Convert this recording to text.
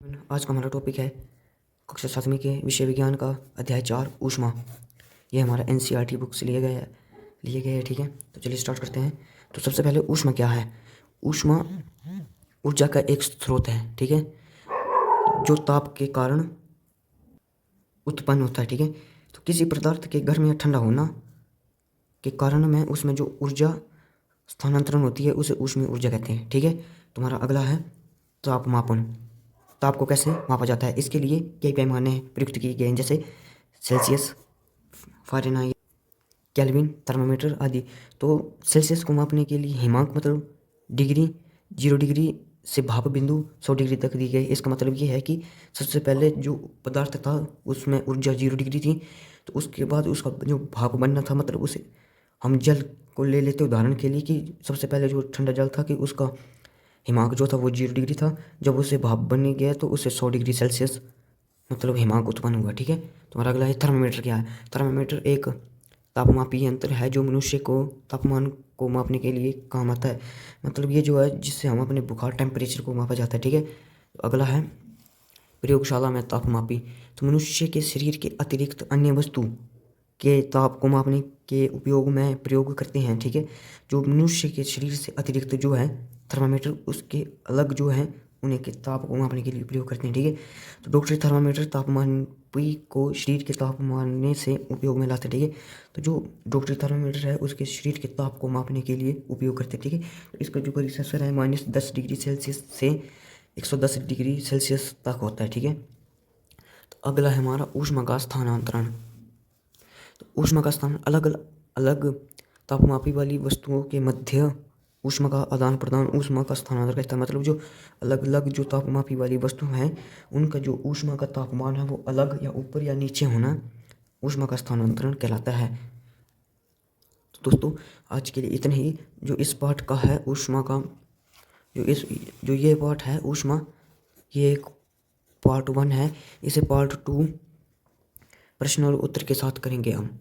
आज का हमारा टॉपिक है कक्षा 7वीं के विषय विज्ञान का अध्याय 4 ऊष्मा। ये हमारा एनसीईआरटी बुक से लिए गए हैं। ठीक है, तो चलिए स्टार्ट करते हैं। तो सबसे पहले ऊष्मा क्या है। ऊष्मा ऊर्जा का एक स्रोत है, ठीक है, जो ताप के कारण उत्पन्न होता है। ठीक है, तो किसी पदार्थ के गर्म या ठंडा होना के कारण में उसमें जो ऊर्जा स्थानांतरण होती है उसे ऊष्मीय ऊर्जा कहते हैं। ठीक है, तुम्हारा अगला है तापमापन। ताप को कैसे मापा जाता है, इसके लिए कई पैमाने प्रयुक्त किए गए हैं, जैसे सेल्सियस, फ़ारेनहाइट, केल्विन, थर्मामीटर आदि। तो सेल्सियस को मापने के लिए हिमांक मतलब डिग्री, 0 डिग्री से भाप बिंदु 100 डिग्री तक दी गई। इसका मतलब ये है कि सबसे पहले जो पदार्थ था उसमें ऊर्जा 0 डिग्री थी, तो उसके बाद उसका जो भाप बनना था, मतलब उसे हम जल को ले लेते उदाहरण के लिए कि सबसे पहले जो ठंडा जल था कि उसका हिमांक जो था वो 0 डिग्री था। जब उसे भाप बन गया तो उससे 100 डिग्री सेल्सियस मतलब हिमांक उत्पन्न हुआ। ठीक है, तुम्हारा अगला है थर्मामीटर। क्या है थर्मामीटर? एक तापमापी यंत्र है जो मनुष्य को तापमान को मापने के लिए काम आता है। मतलब ये जो है जिससे हम अपने बुखार टेम्परेचर को मापा जाता है। ठीक है, तो अगला है प्रयोगशाला में तापमापी। तो मनुष्य के शरीर के अतिरिक्त अन्य वस्तु के ताप को मापने के उपयोग में प्रयोग करते हैं। ठीक है, जो मनुष्य के शरीर से अतिरिक्त जो है थर्मामीटर उसके अलग जो है उन्हें के ताप को मापने के लिए प्रयोग करते हैं। ठीक है, तो डॉक्टरी थर्मामीटर तापमापी को शरीर के तापमान से उपयोग में लाते हैं। ठीक है, तो जो डॉक्टरी थर्मामीटर है उसके शरीर के ताप को मापने के लिए उपयोग करते हैं। ठीक है, तो इसका जो रिसेसर है -10 डिग्री सेल्सियस से 110 डिग्री सेल्सियस तक होता है। ठीक है, तो अगला है हमारा ऊष्मा का स्थानांतरण। तो ऊष्मा का स्थान अलग अलग तापमापी वाली वस्तुओं के मध्य ऊष्मा का आदान प्रदान ऊष्मा का स्थानांतरण कहता है। मतलब जो अलग अलग जो तापमापी वाली वस्तु हैं उनका जो ऊष्मा का तापमान है वो अलग या ऊपर या नीचे होना ऊष्मा का स्थानांतरण कहलाता है। तो दोस्तों आज के लिए इतना ही। जो इस पाठ का है ऊष्मा का जो ये पाठ है ऊष्मा, ये एक पार्ट 1 है। इसे पार्ट 2 प्रश्न और उत्तर के साथ करेंगे हम।